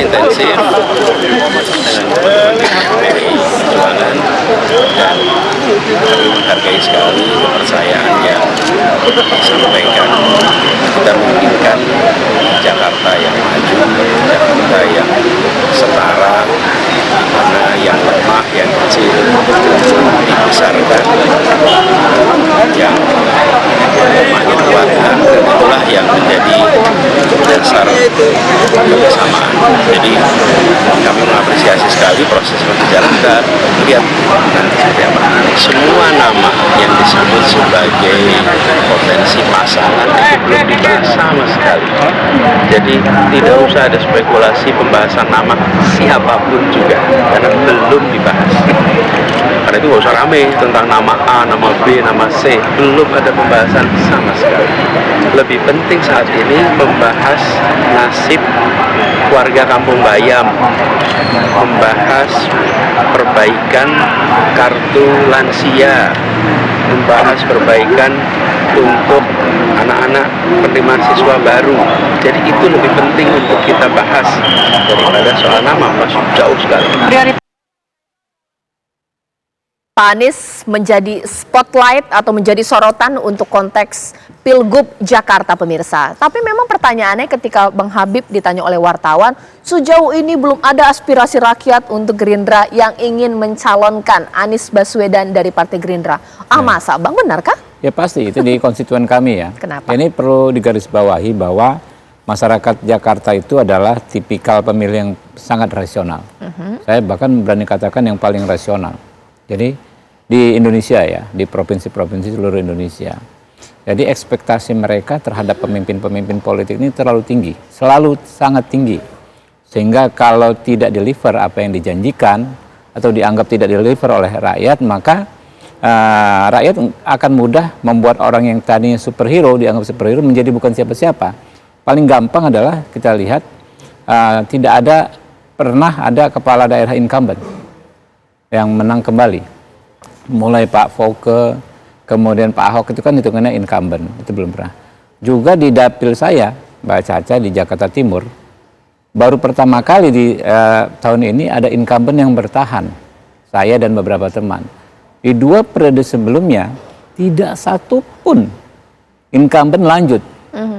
intensif dengan PDI Perjuangan, dan kami menghargai sekali kepercayaan yang disampaikan. Kita menginginkan Jakarta yang maju, Jakarta yang setara, mana yang lemah, yang kecil dibesarkan, yang lemahnya dikuatkan, dan itulah yang menjadi dasar kebersamaan. Jadi kami mengapresiasi sekali proses yang berjalan. Kita lihat nanti seperti apa. Semua nama yang disebut sebagai potensi pasangan itu belum dibahas sama sekali. Jadi tidak usah ada spekulasi pembahasan nama siapapun juga, karena belum dibahas. Karena itu nggak usah rame tentang nama A, nama B, nama C. Belum ada pembahasan sama sekali. Lebih penting saat ini membahas nasib warga Kampung Bayam, membahas perbaikan kartu lansia, membahas perbaikan untuk anak-anak penerima siswa baru. Jadi itu lebih penting untuk kita bahas daripada soal nama, masih jauh sekali. Pak Anies menjadi spotlight atau menjadi sorotan untuk konteks Pilgub Jakarta, pemirsa. Tapi memang pertanyaannya ketika Bang Habib ditanya oleh wartawan, sejauh ini belum ada aspirasi rakyat untuk Gerindra yang ingin mencalonkan Anies Baswedan dari Partai Gerindra. Masa Bang, benarkah? Ya pasti, itu di konstituen kami ya. Kenapa? Ini perlu digarisbawahi bahwa masyarakat Jakarta itu adalah tipikal pemilih yang sangat rasional. Saya bahkan berani katakan yang paling rasional. Jadi di Indonesia ya, di provinsi-provinsi seluruh Indonesia. Jadi ekspektasi mereka terhadap pemimpin-pemimpin politik ini terlalu tinggi, selalu sangat tinggi. Sehingga kalau tidak deliver apa yang dijanjikan atau dianggap tidak deliver oleh rakyat, maka rakyat akan mudah membuat orang yang tadinya superhero, dianggap superhero, menjadi bukan siapa-siapa. Paling gampang adalah kita lihat tidak pernah ada kepala daerah incumbent yang menang kembali. Mulai Pak Foke, kemudian Pak Ahok itu kan hitungannya incumbent, itu belum pernah. Juga di dapil saya, Mbak Caca di Jakarta Timur, baru pertama kali di tahun ini ada incumbent yang bertahan, saya dan beberapa teman. Di 2 periode sebelumnya tidak satu pun incumbent lanjut,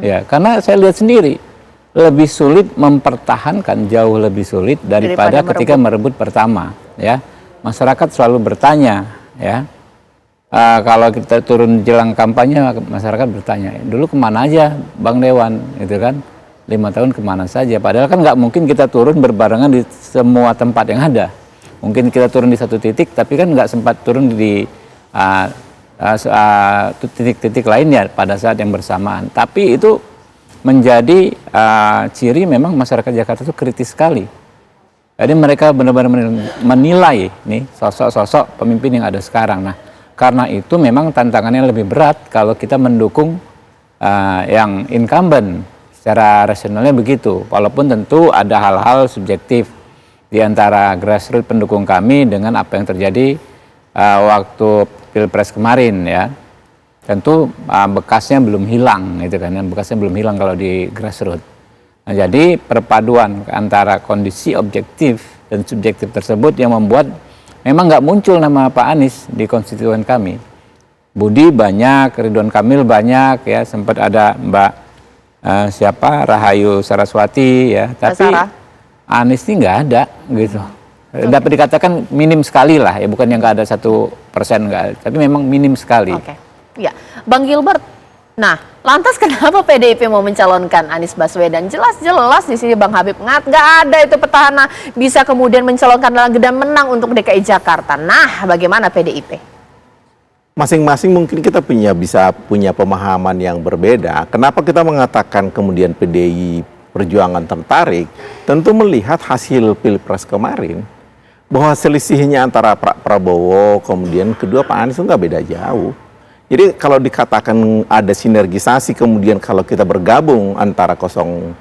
ya karena saya lihat sendiri lebih sulit mempertahankan, jauh lebih sulit daripada ketika merebut pertama, ya. Masyarakat selalu bertanya. Ya, kalau kita turun jelang kampanye, masyarakat bertanya, dulu kemana aja Bang Dewan, gitu kan, 5 tahun kemana saja, padahal kan nggak mungkin kita turun berbarengan di semua tempat yang ada. Mungkin kita turun di satu titik, tapi kan nggak sempat turun di titik-titik lainnya pada saat yang bersamaan. Tapi itu menjadi ciri memang masyarakat Jakarta itu kritis sekali. Jadi mereka benar-benar menilai nih sosok-sosok pemimpin yang ada sekarang. Nah, karena itu memang tantangannya lebih berat kalau kita mendukung yang incumbent. Secara rasionalnya begitu. Walaupun tentu ada hal-hal subjektif di antara grassroots pendukung kami dengan apa yang terjadi waktu Pilpres kemarin ya. Tentu bekasnya belum hilang gitu kan. Bekasnya belum hilang kalau di grassroots. Nah, jadi perpaduan antara kondisi objektif dan subjektif tersebut yang membuat memang nggak muncul nama Pak Anies di konstituen kami. Budi banyak, Ridwan Kamil banyak, ya sempat ada Mbak Rahayu Saraswati, ya, tapi Anies ini nggak ada gitu. Dapat dikatakan minim sekali lah, ya bukan yang nggak ada 1% nggak ada, tapi memang minim sekali. Oke, ya, Bang Gilbert. Nah, lantas kenapa PDIP mau mencalonkan Anies Baswedan? Jelas-jelas di sini Bang Habib nggak ada itu petahana bisa kemudian mencalonkan lagi dan menang untuk DKI Jakarta. Nah, bagaimana PDIP? Masing-masing mungkin kita bisa punya pemahaman yang berbeda. Kenapa kita mengatakan kemudian PDI Perjuangan tertarik? Tentu melihat hasil Pilpres kemarin, bahwa selisihnya antara Pak Prabowo kemudian kedua Pak Anies itu nggak beda jauh. Jadi kalau dikatakan ada sinergisasi kemudian kalau kita bergabung antara 03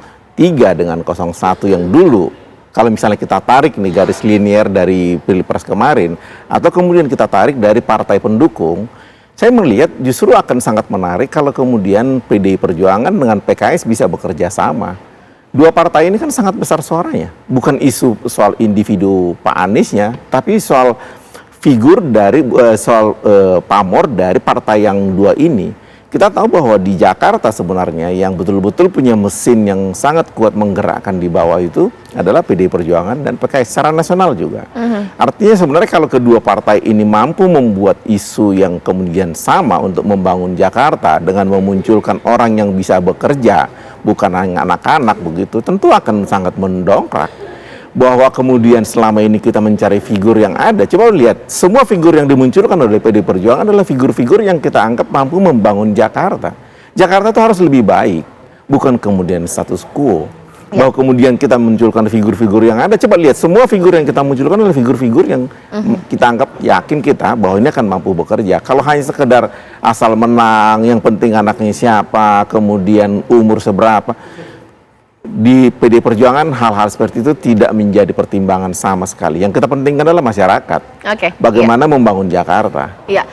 dengan 01 yang dulu, kalau misalnya kita tarik nih garis linier dari Pilpres kemarin, atau kemudian kita tarik dari partai pendukung, saya melihat justru akan sangat menarik kalau kemudian PDI Perjuangan dengan PKS bisa bekerja sama. dua partai ini kan sangat besar suaranya. Bukan isu soal individu Pak Aniesnya, tapi soal figur dari soal pamor dari partai yang dua ini. Kita tahu bahwa di Jakarta sebenarnya yang betul-betul punya mesin yang sangat kuat menggerakkan di bawah itu adalah PDI Perjuangan dan PKS secara nasional juga. Artinya sebenarnya kalau kedua partai ini mampu membuat isu yang kemudian sama untuk membangun Jakarta dengan memunculkan orang yang bisa bekerja, bukan hanya anak-anak begitu, tentu akan sangat mendongkrak. Bahwa kemudian selama ini kita mencari figur yang ada, coba lihat semua figur yang dimunculkan oleh PDI Perjuangan adalah figur-figur yang kita anggap mampu membangun Jakarta. Jakarta itu harus lebih baik, bukan kemudian status quo. Bahwa kemudian kita munculkan figur-figur yang ada, coba lihat semua figur yang kita munculkan adalah figur-figur yang kita anggap yakin kita bahwa ini akan mampu bekerja. Kalau hanya sekedar asal menang, yang penting anaknya siapa, kemudian umur seberapa, di PDI Perjuangan hal-hal seperti itu tidak menjadi pertimbangan sama sekali. Yang kita pentingkan adalah masyarakat. Bagaimana membangun Jakarta. Iya.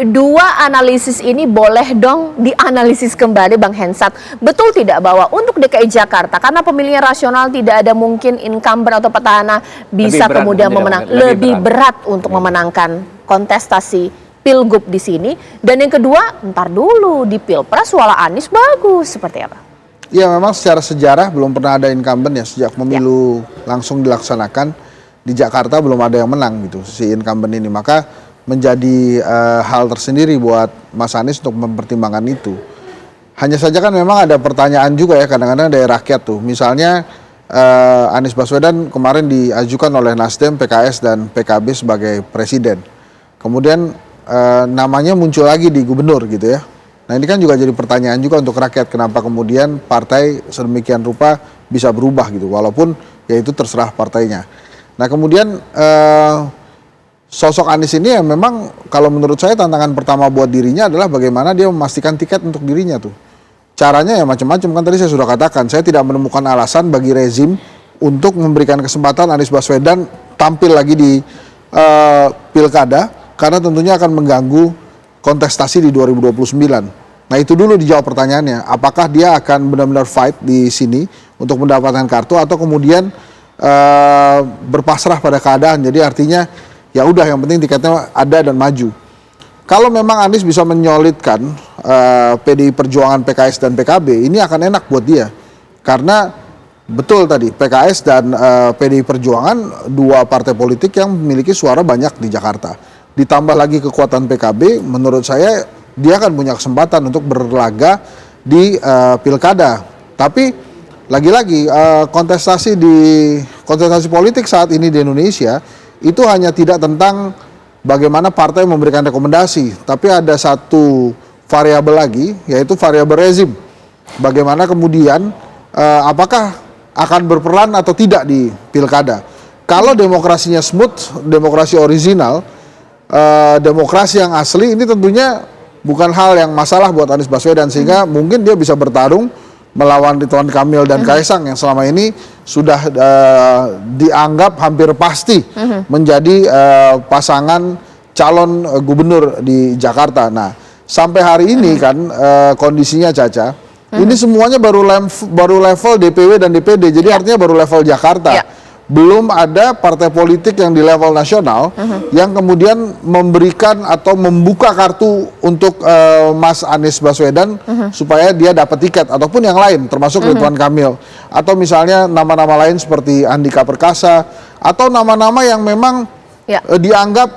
Dua analisis ini boleh dong dianalisis kembali Bang Hensat. Betul tidak bahwa untuk DKI Jakarta karena pemilihnya rasional tidak ada mungkin incumbent atau petahana bisa kemudian memenang, lebih berat untuk memenangkan kontestasi Pilgub di sini. Dan yang kedua, ntar dulu di Pilpres suara Anies bagus seperti apa? Ya memang secara sejarah belum pernah ada incumbent ya sejak pemilu langsung dilaksanakan di Jakarta belum ada yang menang gitu si incumbent ini, maka menjadi hal tersendiri buat Mas Anies untuk mempertimbangkan itu. Hanya saja kan memang ada pertanyaan juga ya kadang-kadang dari rakyat tuh, misalnya Anies Baswedan kemarin diajukan oleh Nasdem, PKS dan PKB sebagai presiden, kemudian namanya muncul lagi di gubernur gitu ya. Nah ini kan juga jadi pertanyaan juga untuk rakyat, kenapa kemudian partai sedemikian rupa bisa berubah gitu, walaupun ya itu terserah partainya. Nah kemudian sosok Anies ini ya memang kalau menurut saya tantangan pertama buat dirinya adalah bagaimana dia memastikan tiket untuk dirinya tuh. Caranya ya macam-macam, kan tadi saya sudah katakan, saya tidak menemukan alasan bagi rezim untuk memberikan kesempatan Anies Baswedan tampil lagi di pilkada, karena tentunya akan mengganggu kontestasi di 2029. Nah itu dulu dijawab pertanyaannya, apakah dia akan benar-benar fight di sini untuk mendapatkan kartu atau kemudian berpasrah pada keadaan. Jadi artinya ya udah yang penting tiketnya ada dan maju. Kalau memang Anies bisa menyolidkan PDI Perjuangan, PKS dan PKB, ini akan enak buat dia. Karena betul tadi PKS dan PDI Perjuangan dua partai politik yang memiliki suara banyak di Jakarta. Ditambah lagi kekuatan PKB, menurut saya dia akan punya kesempatan untuk berlaga di pilkada. Tapi lagi-lagi kontestasi politik saat ini di Indonesia itu hanya tidak tentang bagaimana partai memberikan rekomendasi, tapi ada satu variabel lagi, yaitu variabel rezim. Bagaimana kemudian apakah akan berperan atau tidak di pilkada. Kalau demokrasinya smooth, demokrasi original, demokrasi yang asli, ini tentunya bukan hal yang masalah buat Anies Baswedan, sehingga mungkin dia bisa bertarung melawan Ridwan Kamil dan Kaisang yang selama ini sudah dianggap hampir pasti menjadi pasangan calon gubernur di Jakarta. Nah sampai hari ini kan kondisinya Caca, ini semuanya baru level DPW dan DPD, jadi artinya baru level Jakarta. Belum ada partai politik yang di level nasional yang kemudian memberikan atau membuka kartu untuk Mas Anies Baswedan supaya dia dapat tiket, ataupun yang lain termasuk Ridwan Kamil, atau misalnya nama-nama lain seperti Andika Perkasa, atau nama-nama yang memang dianggap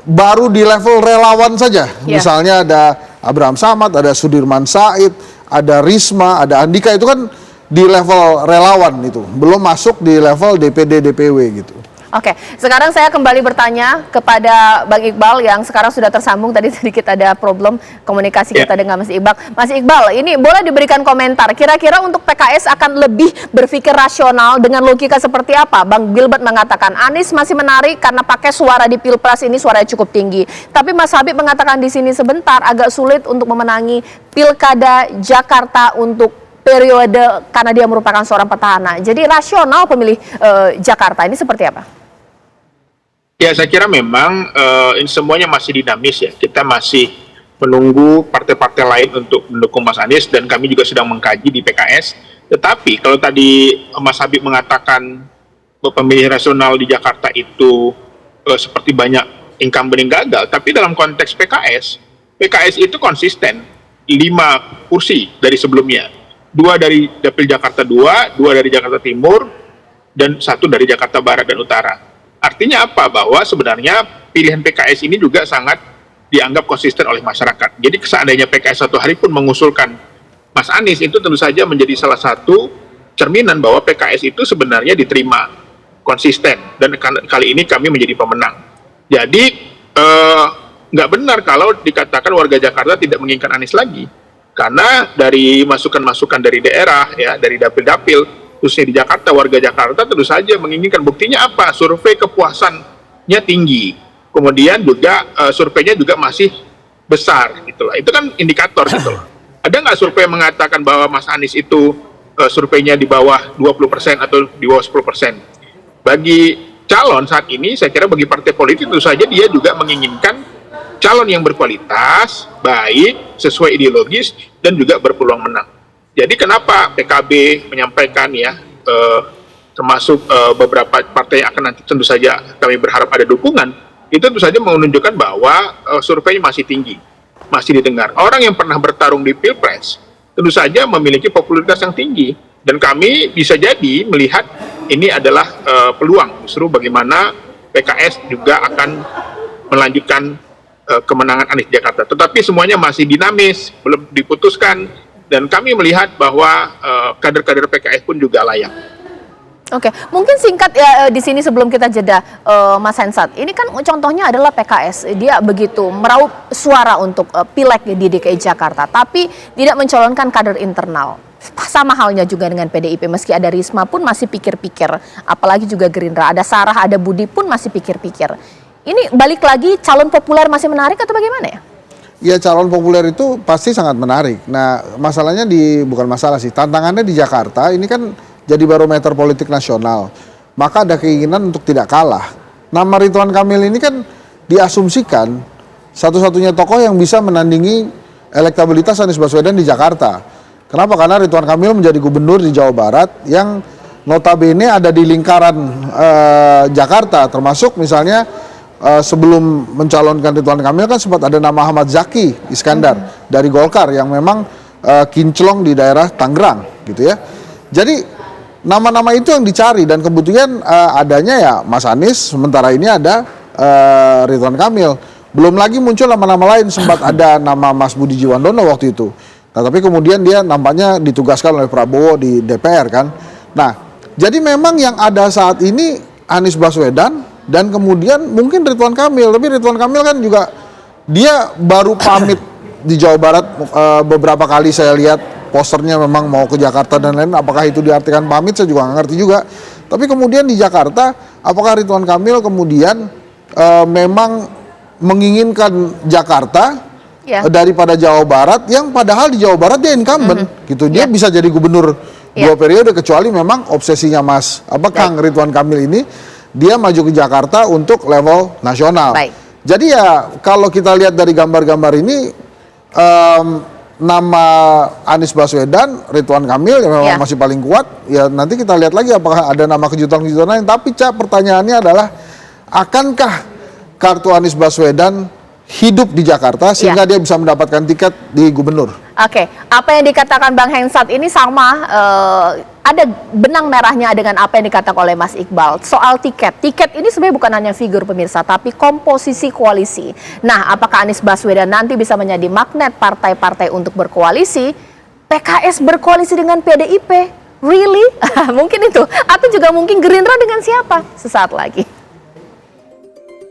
baru di level relawan saja. Misalnya ada Abraham Samad, ada Sudirman Said, ada Risma, ada Andika, itu kan di level relawan, itu belum masuk di level DPD DPW gitu. Oke, sekarang saya kembali bertanya kepada Bang Iqbal yang sekarang sudah tersambung. Tadi sedikit ada problem komunikasi kita dengan Mas Iqbal. Mas Iqbal, ini boleh diberikan komentar, kira-kira untuk PKS akan lebih berpikir rasional dengan logika seperti apa? Bang Gilbert mengatakan Anies masih menarik karena pakai suara di Pilpres ini suaranya cukup tinggi. Tapi Mas Habib mengatakan di sini sebentar agak sulit untuk memenangi Pilkada Jakarta untuk periode karena dia merupakan seorang petahana. Jadi rasional pemilih Jakarta ini seperti apa? Ya saya kira memang ini semuanya masih dinamis ya. Kita masih menunggu partai-partai lain untuk mendukung Mas Anies, dan kami juga sedang mengkaji di PKS. Tetapi kalau tadi Mas Habib mengatakan bahwa pemilih rasional di Jakarta itu seperti banyak incumbent yang gagal, tapi dalam konteks PKS itu konsisten 5 kursi dari sebelumnya, 2 dari Dapil Jakarta 2 dari Jakarta Timur, dan 1 dari Jakarta Barat dan Utara. Artinya apa? Bahwa sebenarnya pilihan PKS ini juga sangat dianggap konsisten oleh masyarakat. Jadi seandainya PKS satu hari pun mengusulkan Mas Anies, itu tentu saja menjadi salah satu cerminan bahwa PKS itu sebenarnya diterima konsisten, dan kali ini kami menjadi pemenang. Jadi nggak benar kalau dikatakan warga Jakarta tidak menginginkan Anies lagi, karena dari masukan-masukan dari daerah, ya, dari dapil-dapil, khususnya di Jakarta, warga Jakarta tentu saja menginginkan. Buktinya apa? Survei kepuasannya tinggi, kemudian juga surveinya juga masih besar, gitulah. Itu kan indikator, gitu. Ada nggak survei yang mengatakan bahwa Mas Anies itu surveinya di bawah 20% atau di bawah 10%? Bagi calon saat ini, saya kira bagi partai politik tentu saja dia juga menginginkan calon yang berkualitas, baik, sesuai ideologis, dan juga berpeluang menang. Jadi kenapa PKB menyampaikan, ya, termasuk beberapa partai yang akan nanti tentu saja kami berharap ada dukungan, itu tentu saja menunjukkan bahwa surveinya masih tinggi, masih didengar. Orang yang pernah bertarung di Pilpres tentu saja memiliki popularitas yang tinggi, dan kami bisa jadi melihat ini adalah peluang justru bagaimana PKS juga akan melanjutkan kemenangan Anies di Jakarta. Tetapi semuanya masih dinamis, belum diputuskan, dan kami melihat bahwa kader-kader PKS pun juga layak. Oke, mungkin singkat ya di sini sebelum kita jeda, Mas Hensat. Ini kan contohnya adalah PKS, dia begitu meraup suara untuk pileg di DKI Jakarta, tapi tidak mencalonkan kader internal. Sama halnya juga dengan PDIP, meski ada Risma pun masih pikir-pikir, apalagi juga Gerindra, ada Sarah, ada Budi pun masih pikir-pikir. Ini balik lagi, calon populer masih menarik atau bagaimana ya? Ya, calon populer itu pasti sangat menarik. Nah, masalahnya bukan masalah sih, tantangannya di Jakarta ini kan jadi barometer politik nasional. Maka ada keinginan untuk tidak kalah. Nama Ridwan Kamil ini kan diasumsikan satu-satunya tokoh yang bisa menandingi elektabilitas Anies Baswedan di Jakarta. Kenapa? Karena Ridwan Kamil menjadi gubernur di Jawa Barat yang notabene ada di lingkaran Jakarta, termasuk misalnya sebelum mencalonkan Ridwan Kamil kan sempat ada nama Ahmad Zaki Iskandar dari Golkar yang memang kinclong di daerah Tangerang, gitu ya. Jadi nama-nama itu yang dicari, dan kebetulan adanya ya Mas Anies, sementara ini ada Ridwan Kamil. Belum lagi muncul nama-nama lain, sempat ada nama Mas Budi Jiwandono waktu itu. Nah, tapi kemudian dia nampaknya ditugaskan oleh Prabowo di DPR kan. Nah, jadi memang yang ada saat ini Anies Baswedan dan kemudian mungkin Ridwan Kamil. Tapi Ridwan Kamil kan juga dia baru pamit di Jawa Barat beberapa kali saya lihat posternya memang mau ke Jakarta dan lain. Apakah itu diartikan pamit saya juga nggak ngerti juga. Tapi kemudian di Jakarta apakah Ridwan Kamil kemudian memang menginginkan Jakarta daripada Jawa Barat, yang padahal di Jawa Barat dia incumbent gitu. Dia bisa jadi gubernur 2 periode, kecuali memang obsesinya Kang Ridwan Kamil ini dia maju ke Jakarta untuk level nasional. Jadi ya kalau kita lihat dari gambar-gambar ini nama Anies Baswedan, Ridwan Kamil yang memang masih paling kuat. Ya nanti kita lihat lagi apakah ada nama kejutan-kejutan lain. Tapi pertanyaannya adalah akankah kartu Anies Baswedan hidup di Jakarta sehingga dia bisa mendapatkan tiket di gubernur? Oke, apa yang dikatakan Bang Hensat ini sama ada benang merahnya dengan apa yang dikatakan oleh Mas Iqbal soal tiket. Tiket ini sebenarnya bukan hanya figur pemirsa, tapi komposisi koalisi. Nah, apakah Anies Baswedan nanti bisa menjadi magnet partai-partai untuk berkoalisi? PKS berkoalisi dengan PDIP? Really? Mungkin itu. Atau juga mungkin Gerindra dengan siapa? Sesaat lagi.